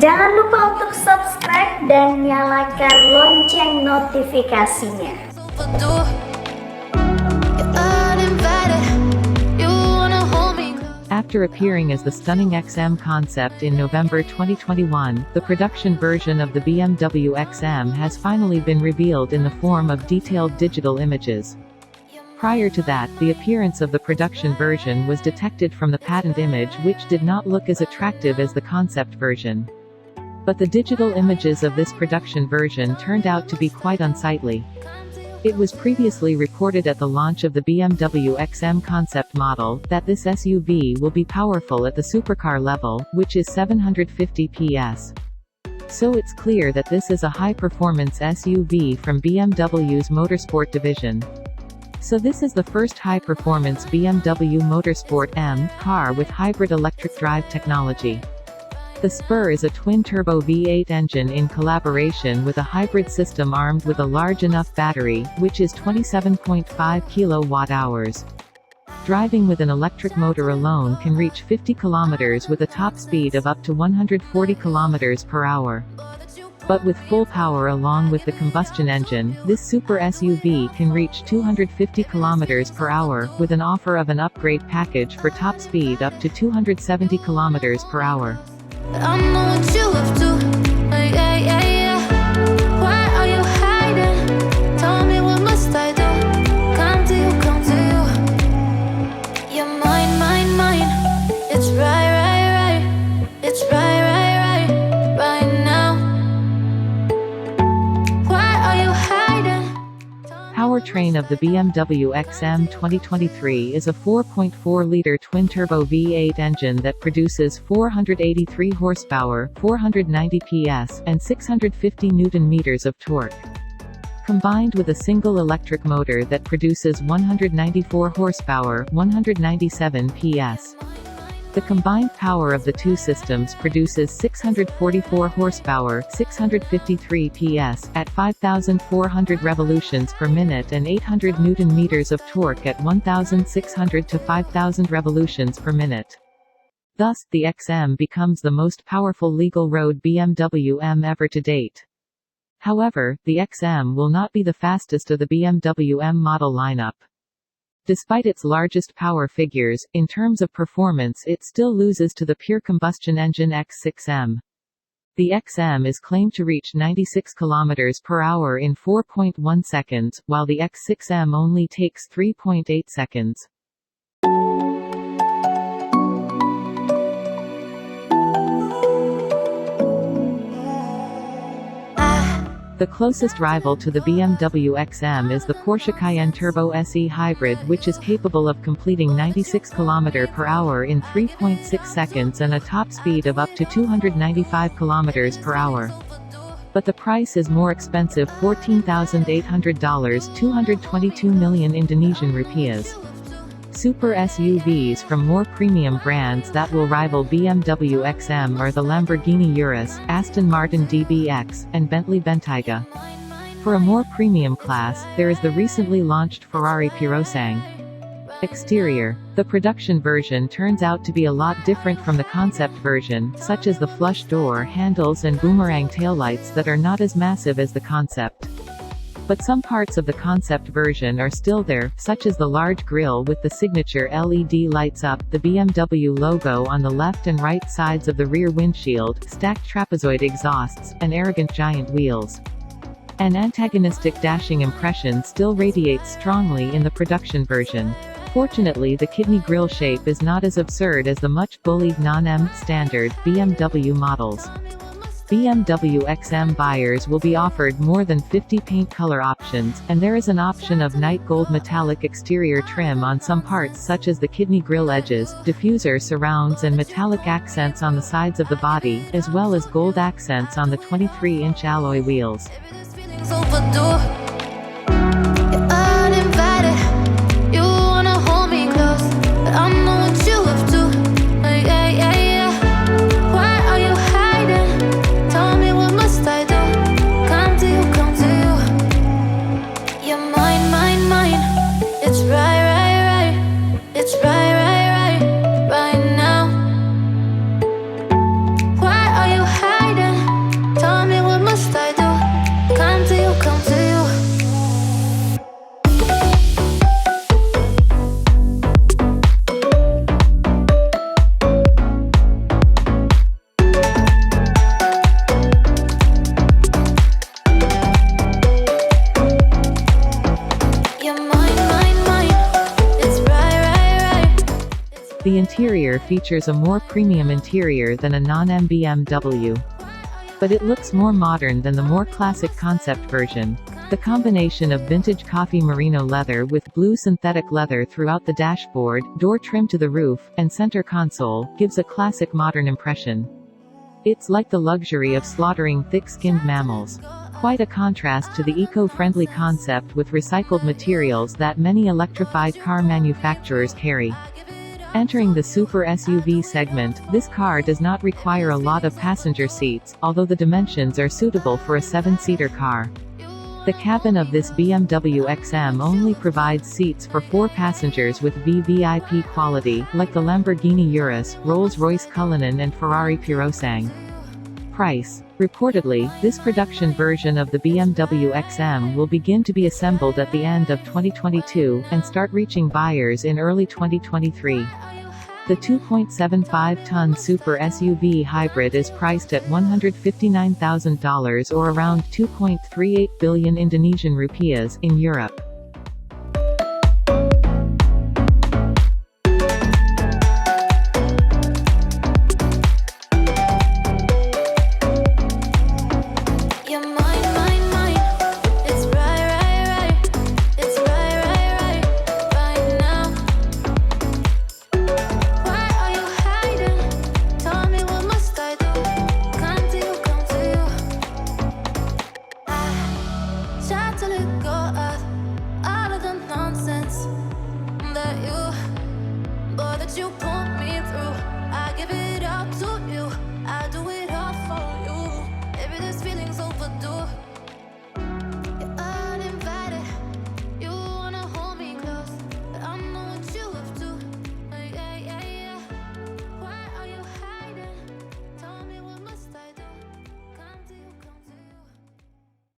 Jangan lupa untuk subscribe dan nyalakan lonceng notifikasinya. After appearing as the stunning XM Concept in November 2021, the production version of the BMW XM has finally been revealed in the form of detailed digital images. Prior to that, the appearance of the production version was detected from the patent image, which did not look as attractive as the concept version. But the digital images of this production version turned out to be quite unsightly. It was previously reported at the launch of the BMW XM Concept model, that this SUV will be powerful at the supercar level, which is 750 PS. So it's clear that this is a high-performance SUV from BMW's Motorsport division. So this is the first high-performance BMW Motorsport M car with hybrid electric drive technology. The Spur is a twin-turbo V8 engine in collaboration with a hybrid system armed with a large enough battery, which is 27.5 kWh. Driving with an electric motor alone can reach 50 km with a top speed of up to 140 km per hour. But with full power along with the combustion engine, this super SUV can reach 250 km per hour, with an offer of an upgrade package for top speed up to 270 km per hour. I know what you have to, yeah, yeah, yeah. Why are you hiding? Tell me what must I do? Come to you. You're mine, mine, mine. It's right, right, right. It's right, right, right, right now. Why are you hiding? Powertrain of the BMW XM 2023 is a 4.4-liter twin-turbo V8 engine that produces 483 horsepower, 490 PS, and 650 Nm of torque. Combined with a single electric motor that produces 194 horsepower, 197 PS. The combined power of the two systems produces 644 horsepower, 653 PS, at 5,400 revolutions per minute and 800 Nm of torque at 1,600 to 5,000 revolutions per minute. Thus, the XM becomes the most powerful legal road BMW M ever to date. However, the XM will not be the fastest of the BMW M model lineup. Despite its largest power figures, in terms of performance it still loses to the pure combustion engine X6M. The XM is claimed to reach 96 km per hour in 4.1 seconds, while the X6M only takes 3.8 seconds. The closest rival to the BMW XM is the Porsche Cayenne Turbo SE Hybrid, which is capable of completing 96 km per hour in 3.6 seconds and a top speed of up to 295 km per hour. But the price is more expensive, $14,800, 222 million Indonesian rupiahs. Super SUVs from more premium brands that will rival BMW XM are the Lamborghini Urus, Aston Martin DBX, and Bentley Bentayga. For a more premium class, there is the recently launched Ferrari Purosangue. Exterior. The production version turns out to be a lot different from the concept version, such as the flush door handles and boomerang taillights that are not as massive as the concept. But some parts of the concept version are still there, such as the large grille with the signature LED lights up, the BMW logo on the left and right sides of the rear windshield, stacked trapezoid exhausts, and arrogant giant wheels. An antagonistic dashing impression still radiates strongly in the production version. Fortunately, the kidney grille shape is not as absurd as the much bullied non-M standard BMW models. BMW XM buyers will be offered more than 50 paint color options, and there is an option of night gold metallic exterior trim on some parts such as the kidney grille edges, diffuser surrounds and metallic accents on the sides of the body, as well as gold accents on the 23-inch alloy wheels. The interior features a more premium interior than a non-M BMW. But it looks more modern than the more classic concept version. The combination of vintage coffee merino leather with blue synthetic leather throughout the dashboard, door trim to the roof, and center console, gives a classic modern impression. It's like the luxury of slaughtering thick-skinned mammals. Quite a contrast to the eco-friendly concept with recycled materials that many electrified car manufacturers carry. Entering the super SUV segment, this car does not require a lot of passenger seats, although the dimensions are suitable for a 7-seater car. The cabin of this BMW XM only provides seats for 4 passengers with VVIP quality, like the Lamborghini Urus, Rolls-Royce Cullinan and Ferrari Purosangue. Price. Reportedly, this production version of the BMW XM will begin to be assembled at the end of 2022, and start reaching buyers in early 2023. The 2.75-ton super SUV hybrid is priced at $159,000 or around 2.38 billion Indonesian rupiahs in Europe.